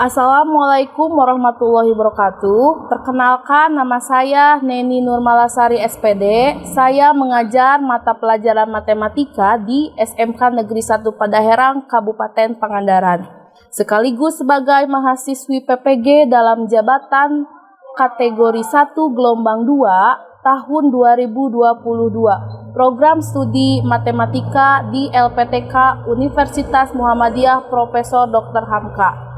Assalamualaikum warahmatullahi wabarakatuh. Perkenalkan, nama saya Neni Nurmalasari SPD. Saya mengajar mata pelajaran matematika di SMK Negeri 1 Padaherang, Kabupaten Pangandaran. Sekaligus sebagai mahasiswi PPG dalam jabatan kategori 1 gelombang 2 tahun 2022. Program studi matematika di LPTK Universitas Muhammadiyah Profesor Dr. Hamka.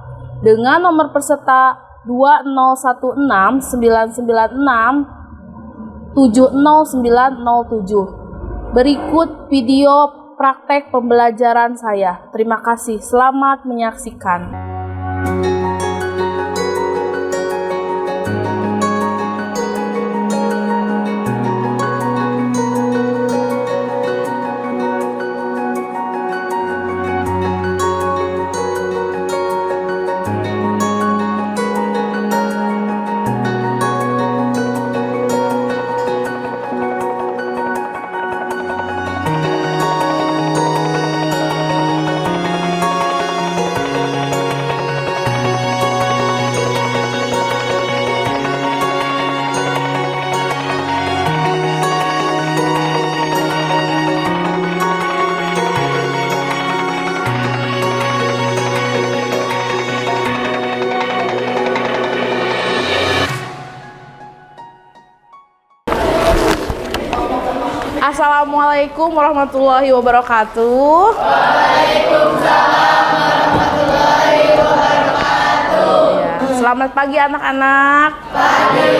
Dengan nomor peserta 2016996700907. Berikut video praktek pembelajaran saya. Terima kasih. Selamat menyaksikan. Assalamualaikum warahmatullahi wabarakatuh. Waalaikumsalam warahmatullahi wabarakatuh. Selamat pagi anak-anak. Pagi.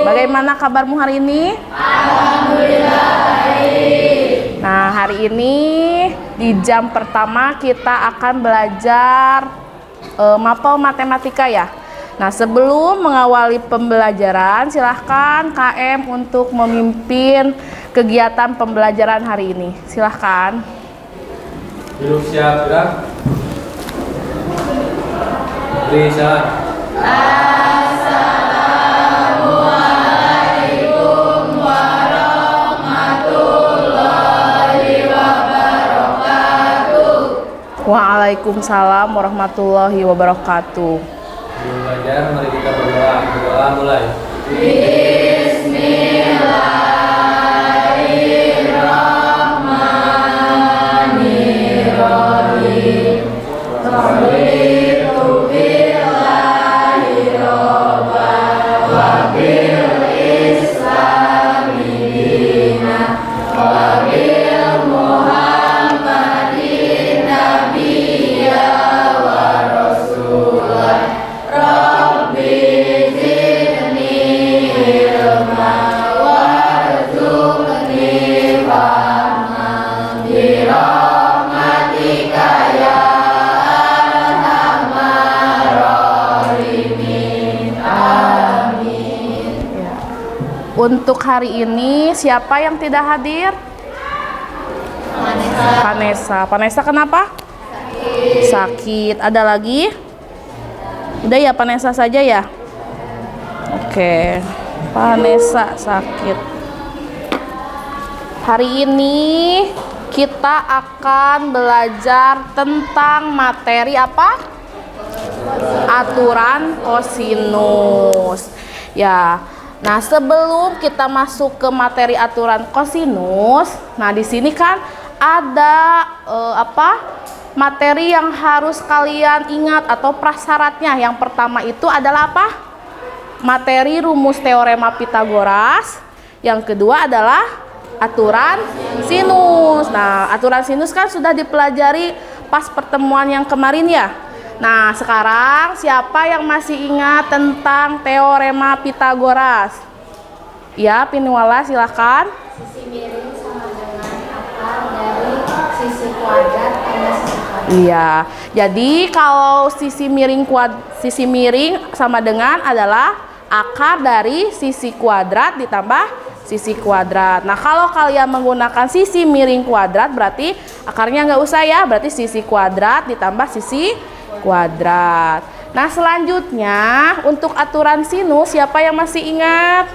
Bagaimana kabarmu hari ini? Alhamdulillah baik. Nah, hari ini di jam pertama kita akan belajar mapel matematika ya. Nah, sebelum mengawali pembelajaran, silahkan KM untuk memimpin kegiatan pembelajaran hari ini. Silahkan. Duduk siap, gerak. Beri salam. Assalamualaikum warahmatullahi wabarakatuh. Waalaikumsalam warahmatullahi wabarakatuh. Sebelum belajar, mari kita berdoa. Berdoa mulai. Bismillahirrahmanirrahim. Raditu billahi robban wa bil islami dinan wa bil muhammadin nabiyya wa rasulah. Rabbi zidni ilma warzuqni fahma birahmatika ya arhamar rahimin. Amin. Untuk hari ini siapa yang tidak hadir? Vanessa kenapa? Sakit. Ada lagi? Udah ya, Vanessa saja ya. Oke, Vanessa sakit. Hari ini kita akan belajar tentang materi apa? Aturan kosinus. Ya. Nah, sebelum kita masuk ke materi aturan kosinus, nah di sini kan ada materi yang harus kalian ingat atau prasyaratnya. Yang pertama itu adalah apa? Materi rumus teorema Pitagoras. Yang kedua adalah aturan sinus. Nah, aturan sinus kan sudah dipelajari pas pertemuan yang kemarin ya. Nah, sekarang siapa yang masih ingat tentang teorema Pitagoras? Ya, Piniwala silahkan. Sisi miring sama dengan akar dari sisi kuadrat tambah sisi kuadrat. Iya, jadi kalau sisi miring sama dengan adalah akar dari sisi kuadrat ditambah sisi kuadrat. Nah, kalau kalian menggunakan sisi miring kuadrat berarti akarnya nggak usah ya, berarti sisi kuadrat ditambah sisi kuadrat. Nah, selanjutnya untuk aturan sinus siapa yang masih ingat?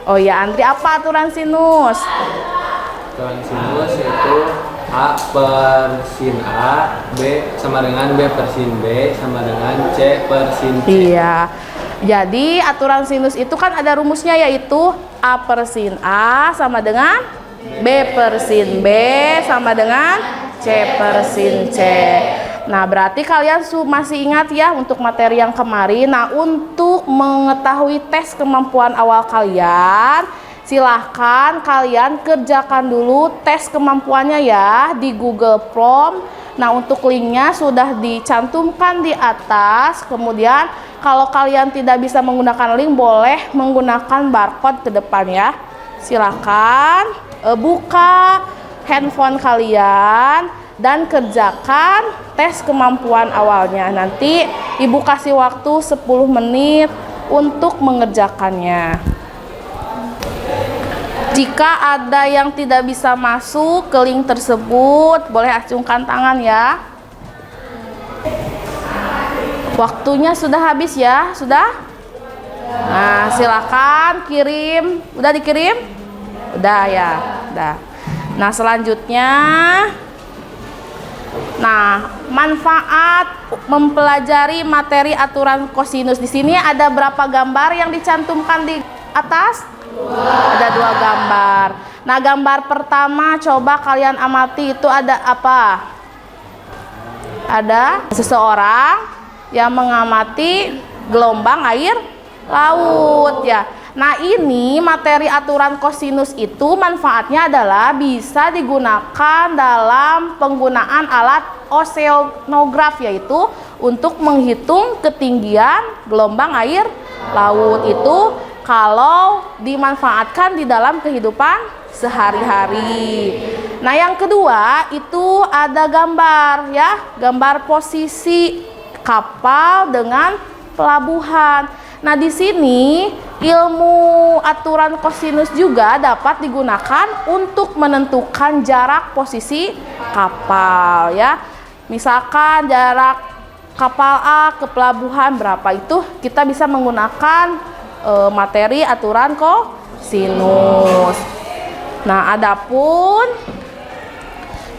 Oh ya, Andri, apa aturan sinus? Aturan sinus yaitu A per sin A, B sama dengan B per sin B, sama dengan C per sin C. Iya. Jadi aturan sinus itu kan ada rumusnya, yaitu A per sin A sama dengan B per sin B sama dengan C per sin C. Nah, berarti kalian masih ingat ya untuk materi yang kemarin. Nah, untuk mengetahui tes kemampuan awal kalian, silahkan kalian kerjakan dulu tes kemampuannya ya di Google Form. Nah, untuk linknya sudah dicantumkan di atas. Kemudian kalau kalian tidak bisa menggunakan link, boleh menggunakan barcode ke depan ya. Silahkan buka handphone kalian dan kerjakan tes kemampuan awalnya. Nanti ibu kasih waktu 10 menit untuk mengerjakannya. Jika ada yang tidak bisa masuk ke link tersebut, boleh acungkan tangan ya. Waktunya sudah habis ya, sudah? Nah, silakan kirim. Udah dikirim? Udah ya, udah. Nah, selanjutnya, manfaat mempelajari materi aturan kosinus. Di sini ada berapa gambar yang dicantumkan di atas? Ada 2 gambar. Nah, gambar pertama coba kalian amati, itu ada apa? Ada seseorang yang mengamati gelombang air laut ya. Nah, ini materi aturan kosinus itu manfaatnya adalah bisa digunakan dalam penggunaan alat oseanograf, yaitu untuk menghitung ketinggian gelombang air laut itu kalau dimanfaatkan di dalam kehidupan sehari-hari. Nah, yang kedua itu ada gambar ya, gambar posisi kapal dengan pelabuhan. Nah, di sini ilmu aturan kosinus juga dapat digunakan untuk menentukan jarak posisi kapal ya. Misalkan jarak kapal A ke pelabuhan berapa, itu kita bisa menggunakan materi aturan kosinus. Nah, adapun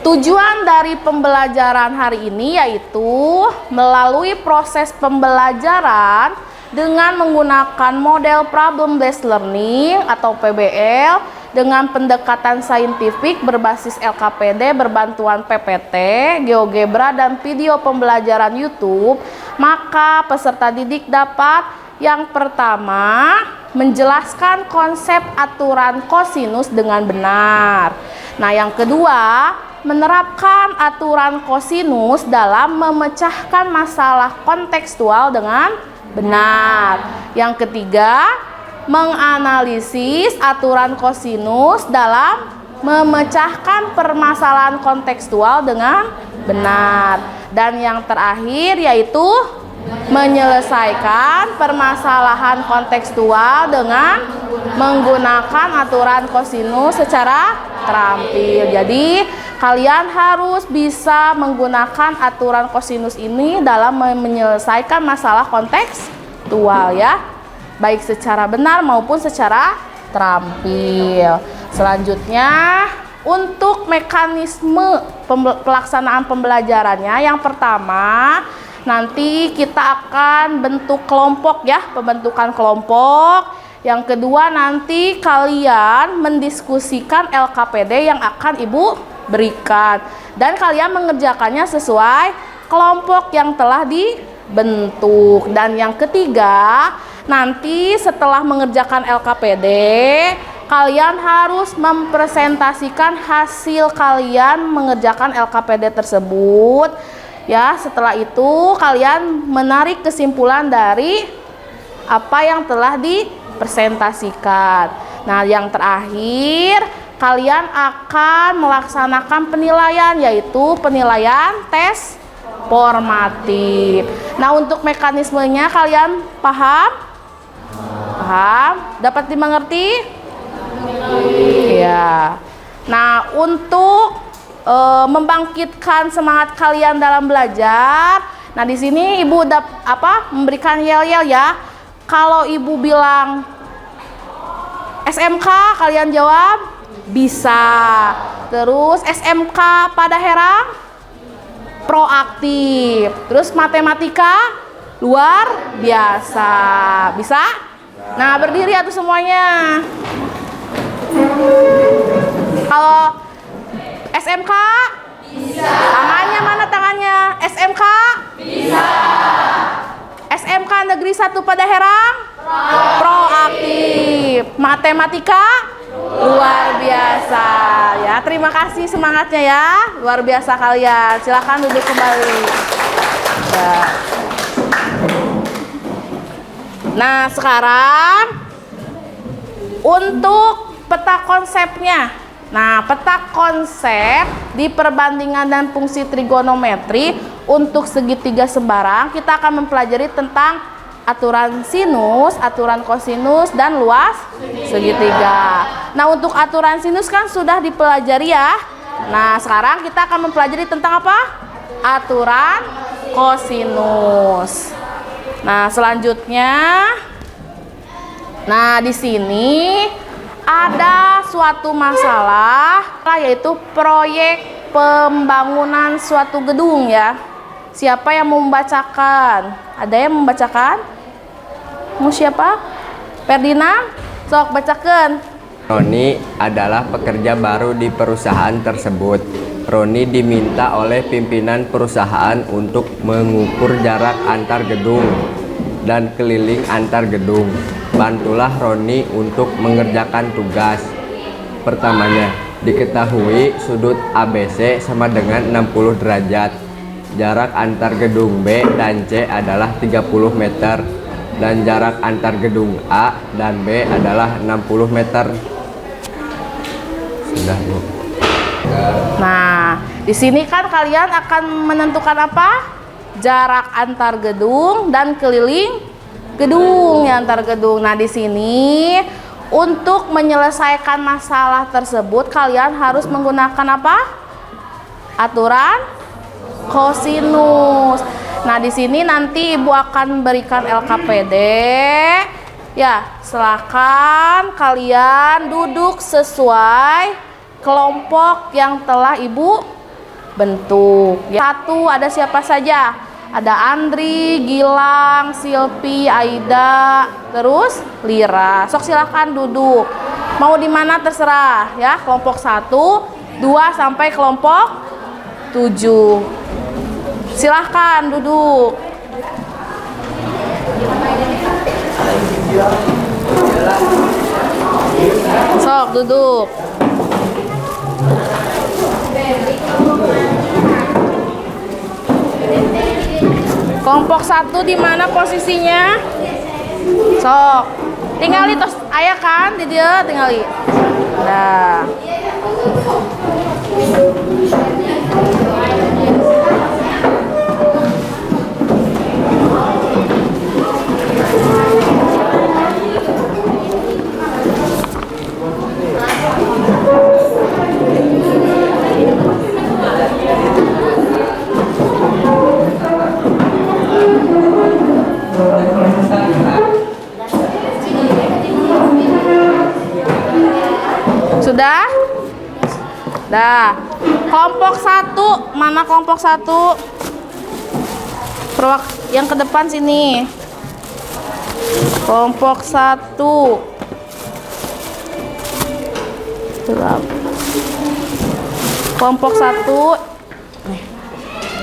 tujuan dari pembelajaran hari ini yaitu melalui proses pembelajaran dengan menggunakan model problem based learning atau PBL dengan pendekatan saintifik berbasis LKPD berbantuan PPT, GeoGebra dan video pembelajaran YouTube, maka peserta didik dapat yang pertama menjelaskan konsep aturan kosinus dengan benar. Nah, yang kedua menerapkan aturan kosinus dalam memecahkan masalah kontekstual dengan benar. Yang ketiga, menganalisis aturan kosinus dalam memecahkan permasalahan kontekstual dengan benar. Dan yang terakhir yaitu menyelesaikan permasalahan kontekstual dengan menggunakan aturan kosinus secara terampil. Jadi kalian harus bisa menggunakan aturan kosinus ini dalam menyelesaikan masalah kontekstual ya, baik secara benar maupun secara terampil. Selanjutnya untuk mekanisme pelaksanaan pembelajarannya, yang pertama nanti kita akan bentuk kelompok ya, pembentukan kelompok. Yang kedua nanti kalian mendiskusikan LKPD yang akan ibu berikan, dan kalian mengerjakannya sesuai kelompok yang telah dibentuk. Dan yang ketiga nanti setelah mengerjakan LKPD, kalian harus mempresentasikan hasil kalian mengerjakan LKPD tersebut. Ya, setelah itu kalian menarik kesimpulan dari apa yang telah dipresentasikan. Nah, yang terakhir kalian akan melaksanakan penilaian, yaitu penilaian tes formatif. Nah, untuk mekanismenya kalian paham? Paham? Dapat dimengerti? Ya. Nah, untuk membangkitkan semangat kalian dalam belajar. Nah, di sini ibu udah memberikan yel-yel ya. Kalau ibu bilang SMK, kalian jawab Bisa. Terus SMK Padaherang proaktif. Terus matematika luar biasa. Bisa? Nah, berdiri atuh semuanya. Kalau SMK bisa. Tangannya mana tangannya? SMK bisa. SMK Negeri 1 Padaherang proaktif. Matematika luar biasa. Ya, terima kasih semangatnya ya. Luar biasa kalian. Silakan duduk kembali. Ya. Nah, sekarang untuk peta konsepnya. Nah, peta konsep di perbandingan dan fungsi trigonometri untuk segitiga sembarang kita akan mempelajari tentang aturan sinus, aturan kosinus, dan luas segitiga. Nah, untuk aturan sinus kan sudah dipelajari ya. Nah, sekarang kita akan mempelajari tentang apa? Aturan kosinus. Nah, selanjutnya, nah di sini ada suatu masalah, yaitu proyek pembangunan suatu gedung ya. Siapa yang mau membacakan? Ada yang membacakan? Mau siapa? Ferdinand? Sok bacakan. Roni adalah pekerja baru di perusahaan tersebut. Roni diminta oleh pimpinan perusahaan untuk mengukur jarak antar gedung dan keliling antar gedung. Bantulah Roni untuk mengerjakan tugas. Pertamanya, diketahui sudut ABC sama dengan 60 derajat. Jarak antar gedung B dan C adalah 30 meter dan jarak antar gedung A dan B adalah 60 meter. Sudah, Bu. Nah, di sini kan kalian akan menentukan apa? Jarak antar gedung dan keliling gedung ya, antar gedung. Nah, di sini untuk menyelesaikan masalah tersebut kalian harus menggunakan apa? Aturan kosinus. Nah, di sini nanti Ibu akan berikan LKPD. Ya, silakan kalian duduk sesuai kelompok yang telah Ibu bentuk. Satu, ada siapa saja? Ada Andri, Gilang, Silpi, Aida, terus Lira. Sok silakan duduk. Mau di mana terserah ya. Kelompok 1, 2 sampai kelompok 7. Silahkan duduk. Sok duduk. Kelompok 1 di mana posisinya? Sok. Tinggali terus ayah kan di dia tinggali. Nah. Sudah? Dah. Kelompok 1, mana kelompok 1? Yang ke depan sini. Kelompok 1. Kelompok 1.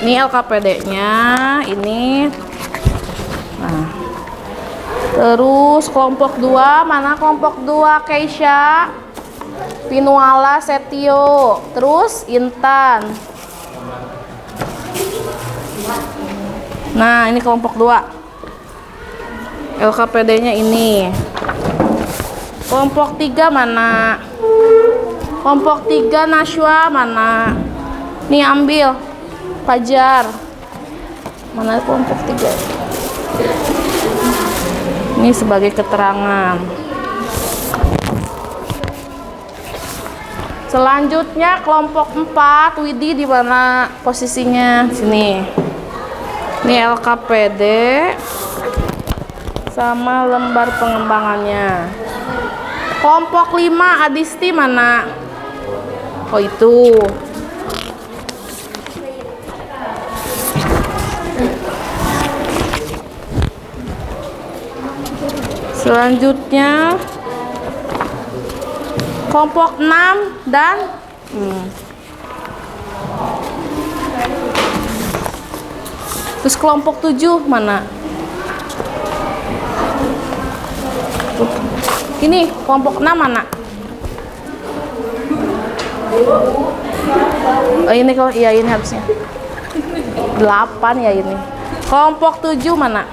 Ini LKPD-nya, ini. Nah. Terus kelompok 2, mana kelompok 2? Keisha, Pinuala, Setio, terus Intan. Nah, ini kelompok 2. LKPD-nya ini. Kelompok 3 mana? Kelompok 3 Nashwa mana? Nih ambil. Fajar. Mana kelompok 3? Ini sebagai keterangan. Selanjutnya kelompok 4, Widi di mana posisinya? Sini. Ini LKPD sama lembar pengembangannya. Kelompok 5, Adisti mana? Oh itu. Selanjutnya kelompok 6 dan terus kelompok 7 mana? Ini kelompok 6 mana? Oh, ini kalau iya ini harusnya 8 ya ini. Kelompok 7 mana?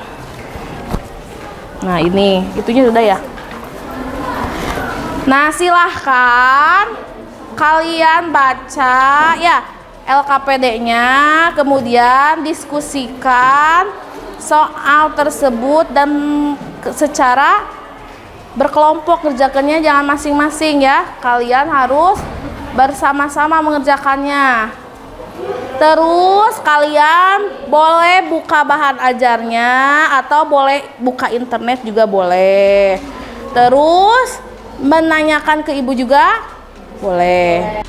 Nah ini, itunya sudah ya. Nah silahkan kalian baca ya LKPD-nya, kemudian diskusikan soal tersebut dan secara berkelompok kerjakannya, jangan masing-masing ya. Kalian harus bersama-sama mengerjakannya. Terus kalian boleh buka bahan ajarnya atau boleh buka internet juga boleh. Terus menanyakan ke ibu juga boleh.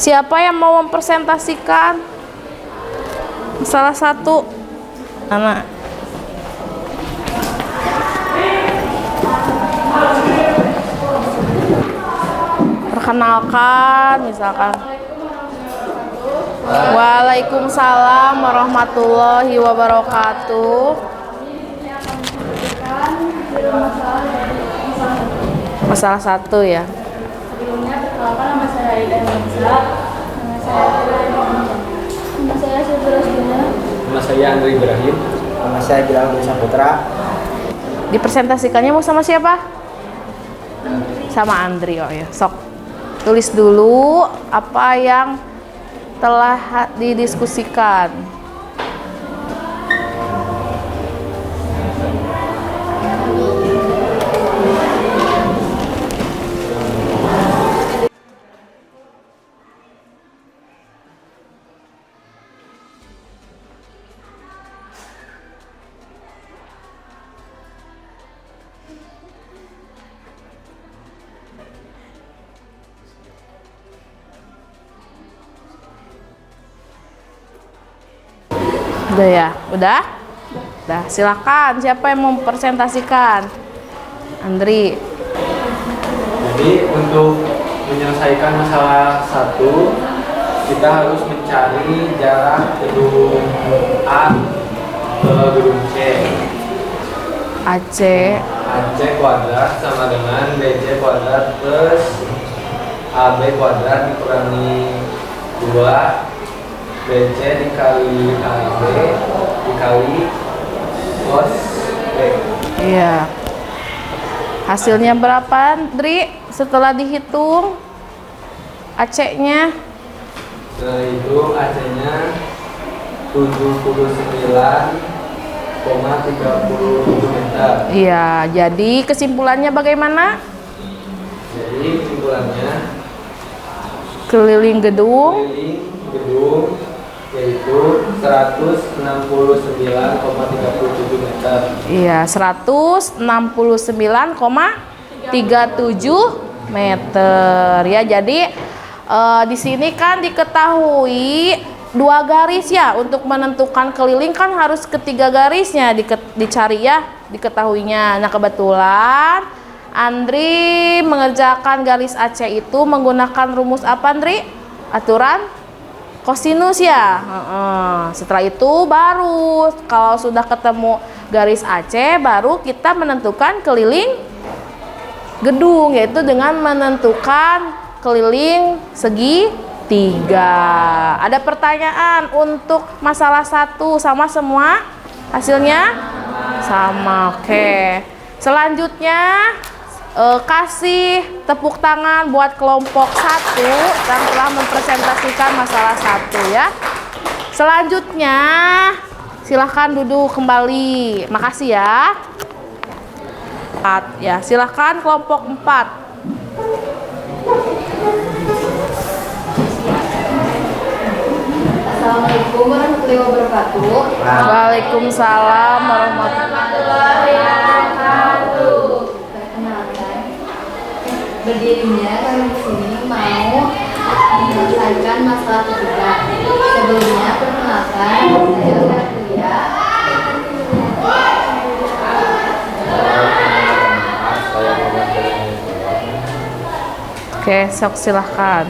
Siapa yang mau mempresentasikan salah satu anak? Perkenalkan misalkan. Waalaikumsalam warahmatullahi wabarakatuh. Masalah satu ya. Sebelumnya perkenalkan, nama saya Aida Nisa. Nama saya Syukur Rasdina. Nama saya Andri Ibrahim. Nama saya Gilang Saputra. Dipresentasikannya mau sama siapa? Sama Andri. Oh ya, sok tulis dulu apa yang telah didiskusikan. Udah ya? Udah? Udah, silakan. Siapa yang mau mempresentasikan? Andri. Jadi untuk menyelesaikan masalah satu, kita harus mencari jarak gedung A ke gedung C. AC. AC kuadrat sama dengan BC kuadrat plus AB kuadrat dikurangi 2 BC dikali AB dikali cos B. Iya. Hasilnya berapa, Andri? Setelah dihitung AC-nya? Setelah itu AC-nya 79,37 meter. Iya, jadi kesimpulannya bagaimana? Jadi kesimpulannya Keliling gedung yaitu 169,37 meter. Iya, 169,37 meter ya. Jadi Di sini kan diketahui 2 garis ya, untuk menentukan keliling kan harus ketiga garisnya dicari ya, diketahuinya. Nah kebetulan Andri mengerjakan garis AC itu menggunakan rumus apa Andri? Aturan kosinus ya. Setelah itu baru kalau sudah ketemu garis AC baru kita menentukan keliling gedung, yaitu dengan menentukan keliling segitiga. Ada pertanyaan untuk masalah 1 sama semua? Hasilnya? Sama. Oke. Selanjutnya kasih tepuk tangan buat kelompok 1 yang telah mempresentasikan masalah 1 ya. Selanjutnya silahkan duduk kembali. Makasih ya. 4 ya, silahkan kelompok 4. Assalamualaikum warahmatullahi wabarakatuh. Waalaikumsalam warahmatullahi wabarakatuh. Perkenalkan, berdirinya kami di sini mau menyelesaikan masalah ketiga. Sebelumnya perkenalkan, saya Lia. Oke, sok silahkan.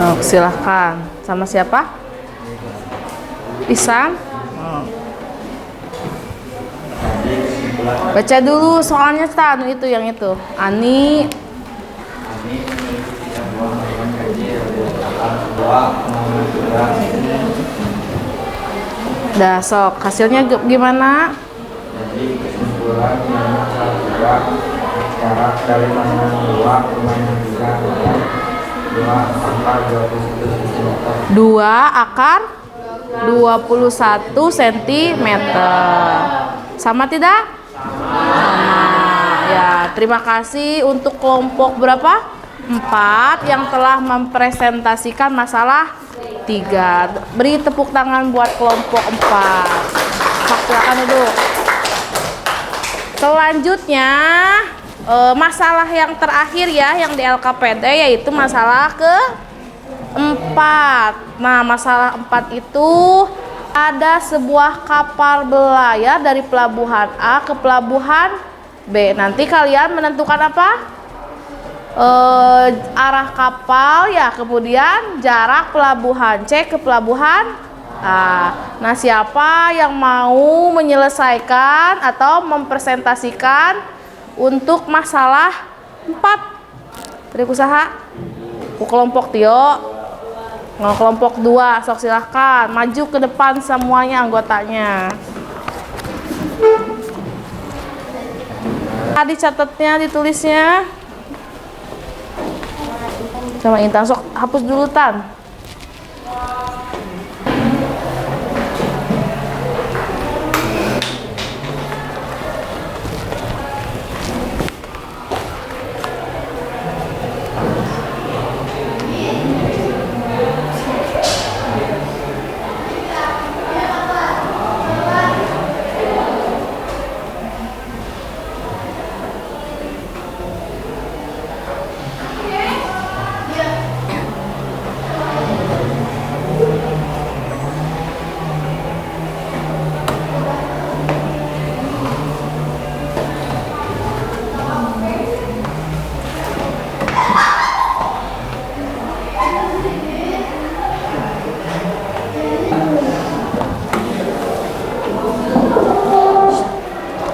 Oh, silahkan. Sama siapa? Isan? Baca dulu soalnya Stan, itu yang itu. Ani. Dah sok, hasilnya gimana? Jadi kesimpulan yang masalah 2 jarak dari mana 2 ke mana 3 2 akar 21 cm. 2 akar 21 cm. Sama tidak? Sama. Ya, terima kasih untuk kelompok berapa? 4 yang telah mempresentasikan masalah 3. Beri tepuk tangan buat kelompok 4. Silakan duduk. Selanjutnya masalah yang terakhir ya, yang di LKPD, yaitu masalah ke-4. Nah, masalah 4 itu ada sebuah kapal berlayar dari pelabuhan A ke pelabuhan B. Nanti kalian menentukan apa? Arah kapal ya, kemudian jarak pelabuhan C ke pelabuhan A. Nah, siapa yang mau menyelesaikan atau mempresentasikan untuk masalah 4? Beri usaha. Kelompok Tio. Kelompok 2, sok silahkan maju ke depan semuanya anggotanya. Tadi catatnya, ditulisnya. Sama Intan, sok hapus dulu Tan.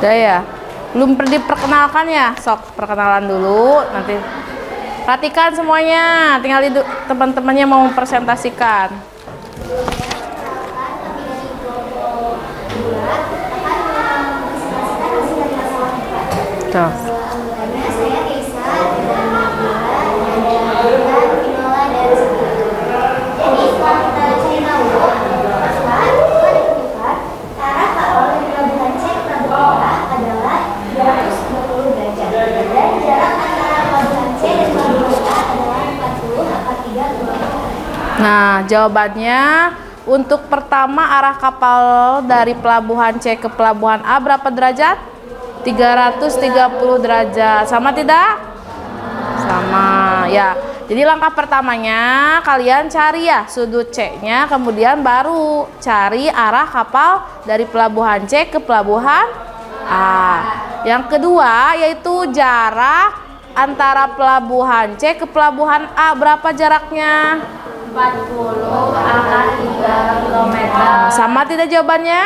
Udah ya? Belum diperkenalkan ya? Sok perkenalan dulu, nanti perhatikan semuanya. Tinggal teman-temannya mau mempresentasikan. Tuh. Nah, jawabannya untuk pertama arah kapal dari pelabuhan C ke pelabuhan A berapa derajat? 330 derajat. Sama tidak? Sama ya. Jadi langkah pertamanya kalian cari ya sudut C-nya, kemudian baru cari arah kapal dari pelabuhan C ke pelabuhan A. Yang kedua yaitu jarak antara pelabuhan C ke pelabuhan A, berapa jaraknya? 40 akan 3 km. Sama tidak jawabannya?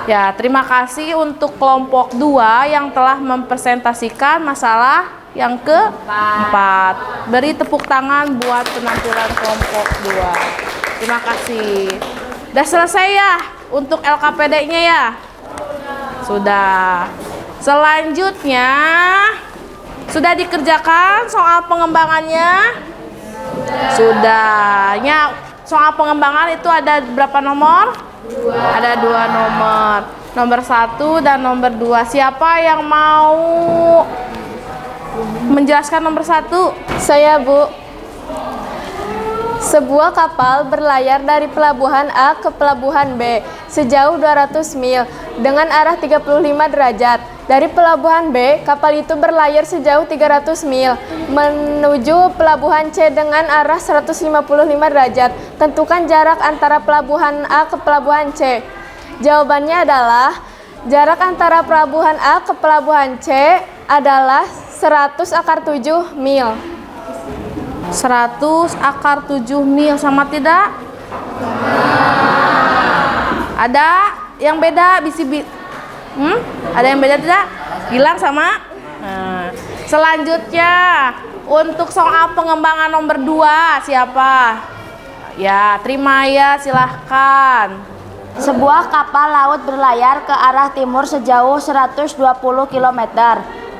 Ya, terima kasih untuk kelompok 2 yang telah mempresentasikan masalah yang keempat. Beri tepuk tangan buat penampilan kelompok 2. Terima kasih. Udah selesai ya untuk LKPD-nya ya? Sudah. Selanjutnya sudah dikerjakan soal pengembangannya? Sudah. Ya, soal pengembangan itu ada berapa nomor? Ada 2 nomor. Nomor 1 dan nomor 2. Siapa yang mau menjelaskan nomor 1? Saya, Bu. Sebuah kapal berlayar dari pelabuhan A ke pelabuhan B sejauh 200 mil dengan arah 35 derajat. Dari pelabuhan B, kapal itu berlayar sejauh 300 mil menuju pelabuhan C dengan arah 155 derajat. Tentukan jarak antara pelabuhan A ke pelabuhan C. Jawabannya adalah jarak antara pelabuhan A ke pelabuhan C adalah 100 akar 7 mil. 100 akar 7 mil, sama tidak? Ada yang beda? Ada yang beda tidak? Bilang sama? Nah, selanjutnya untuk soal pengembangan nomor 2 siapa? Ya, terima ya, silahkan. Sebuah kapal laut berlayar ke arah timur sejauh 120 km.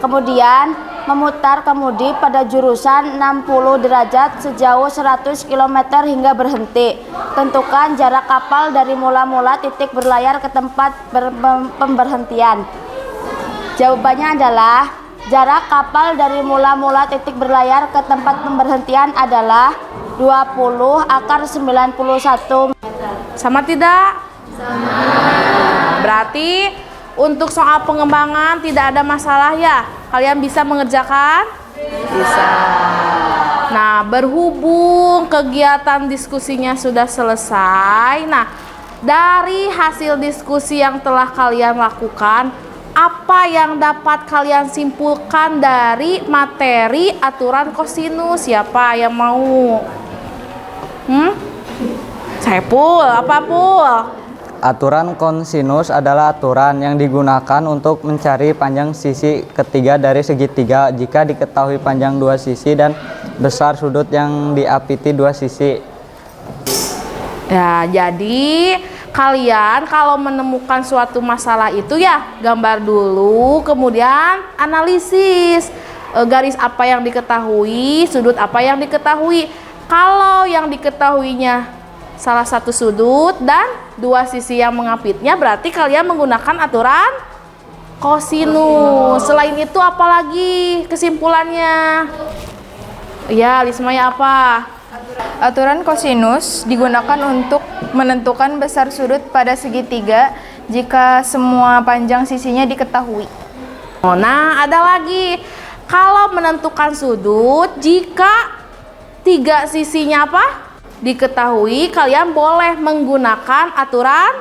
Kemudian memutar kemudi pada jurusan 60 derajat sejauh 100 km hingga berhenti. Tentukan jarak kapal dari mula-mula titik berlayar ke tempat pemberhentian. Jawabannya adalah jarak kapal dari mula-mula titik berlayar ke tempat pemberhentian adalah 20 akar 91 meter. Sama tidak? Sama. Berarti untuk soal pengembangan tidak ada masalah ya? Kalian bisa mengerjakan? Bisa. Nah, berhubung kegiatan diskusinya sudah selesai. Nah, dari hasil diskusi yang telah kalian lakukan, apa yang dapat kalian simpulkan dari materi aturan kosinus? Siapa yang mau? Saiful, apa Pul? Aturan kosinus adalah aturan yang digunakan untuk mencari panjang sisi ketiga dari segitiga jika diketahui panjang dua sisi dan besar sudut yang diapiti dua sisi. Ya, jadi kalian kalau menemukan suatu masalah itu ya gambar dulu, kemudian analisis garis apa yang diketahui, sudut apa yang diketahui. Kalau yang diketahuinya salah satu sudut dan dua sisi yang mengapitnya, berarti kalian menggunakan aturan kosinus. Selain itu apalagi kesimpulannya? Ya, Lismaya apa? Aturan kosinus digunakan untuk menentukan besar sudut pada segitiga jika semua panjang sisinya diketahui. Nah, ada lagi. Kalau menentukan sudut, jika tiga sisinya apa? Diketahui, kalian boleh menggunakan aturan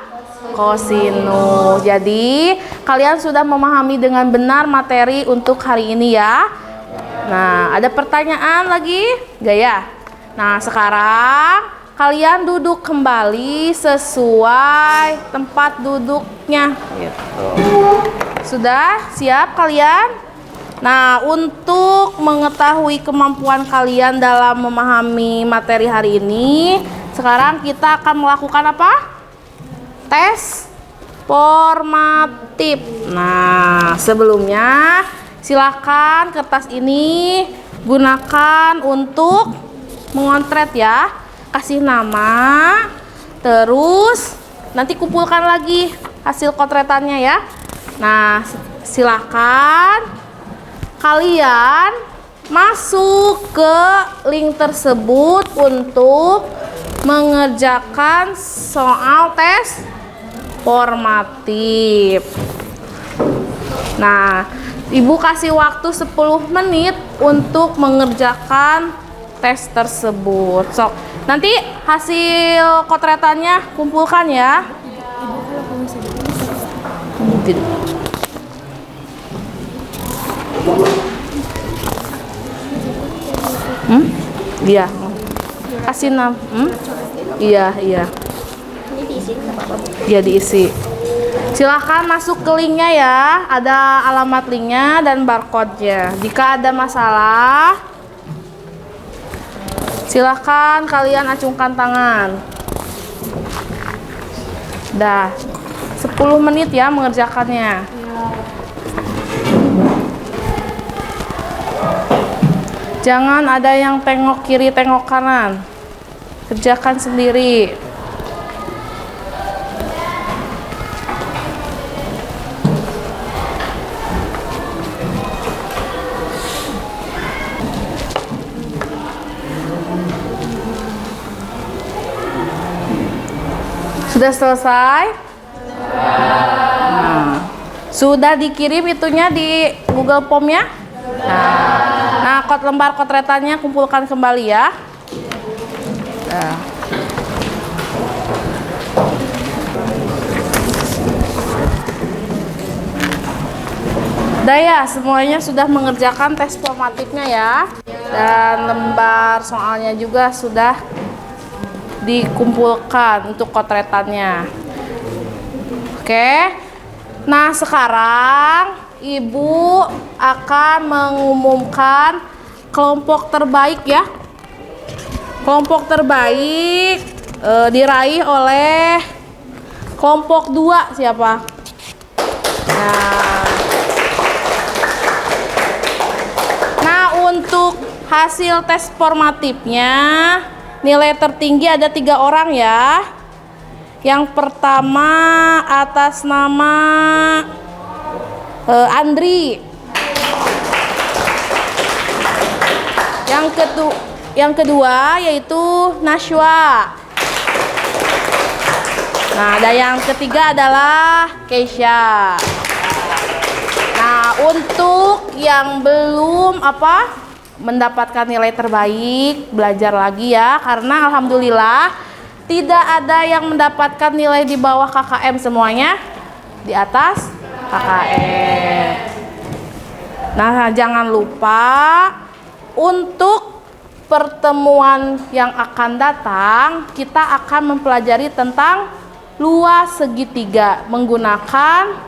kosinus. Jadi, kalian sudah memahami dengan benar materi untuk hari ini ya. Nah, ada pertanyaan lagi? Gak ya? Nah, sekarang kalian duduk kembali sesuai tempat duduknya. Gitu. Sudah siap kalian? Nah, untuk mengetahui kemampuan kalian dalam memahami materi hari ini, sekarang kita akan melakukan apa? Tes formatif. Nah, sebelumnya silakan kertas ini gunakan untuk mengontret ya. Kasih nama, terus nanti kumpulkan lagi hasil kontretannya ya. Nah, silakan kalian masuk ke link tersebut untuk mengerjakan soal tes formatif. Nah, Ibu kasih waktu 10 menit untuk mengerjakan tes tersebut. Sok, nanti hasil kontretannya kumpulkan ya. Iya. Kasih nama. Iya. Ini diisi apa? Iya diisi. Silahkan masuk ke linknya ya. Ada alamat linknya dan barcode-nya. Jika ada masalah, silahkan kalian acungkan tangan. Dah. 10 menit ya mengerjakannya. Jangan ada yang tengok kiri, tengok kanan. Kerjakan sendiri. Sudah selesai? Nah, sudah dikirim itunya di Google Form ya? Nah, lembar kontretannya kumpulkan kembali ya. Nah. Udah ya, semuanya sudah mengerjakan tes formatifnya ya. Dan lembar soalnya juga sudah dikumpulkan untuk kontretannya. Oke. Nah, sekarang Ibu akan mengumumkan kelompok terbaik ya. Kelompok terbaik diraih oleh kelompok 2 siapa? Nah, untuk hasil tes formatifnya nilai tertinggi ada 3 orang ya. Yang pertama atas nama Andri. Yang kedua yaitu Nashwa. Nah, dan yang ketiga adalah Keisha. Nah, untuk yang belum mendapatkan nilai terbaik, belajar lagi ya, karena alhamdulillah tidak ada yang mendapatkan nilai di bawah KKM, semuanya di atas KKM. Nah, jangan lupa untuk pertemuan yang akan datang kita akan mempelajari tentang luas segitiga menggunakan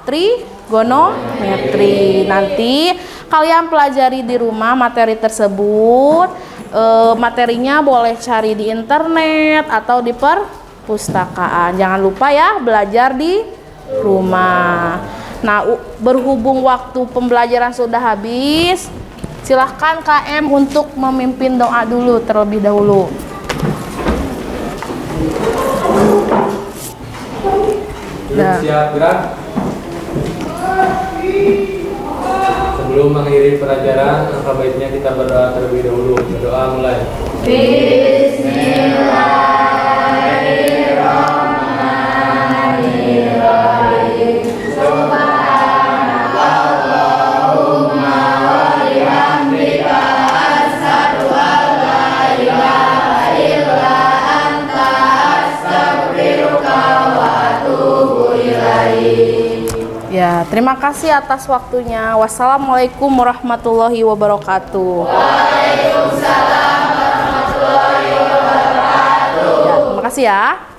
trigonometri. Nanti kalian pelajari di rumah materi tersebut. Materinya boleh cari di internet atau di perpustakaan. Jangan lupa ya belajar di rumah. Nah, berhubung waktu pembelajaran sudah habis, silahkan KM untuk memimpin doa dulu terlebih dahulu. Siap gerak. Sebelum mengakhiri pelajaran, alangkah baiknya kita berdoa terlebih dahulu. Berdoa mulai. Bismillahirrahmanirrahim. Subhanallahumma wa bihamdika asyhadu an la ilaha illa anta astaghfiruka wa atubu ilaik. Ya, terima kasih atas waktunya. Wassalamualaikum warahmatullahi wabarakatuh. Waalaikumsalam warahmatullahi wabarakatuh. kasih ya.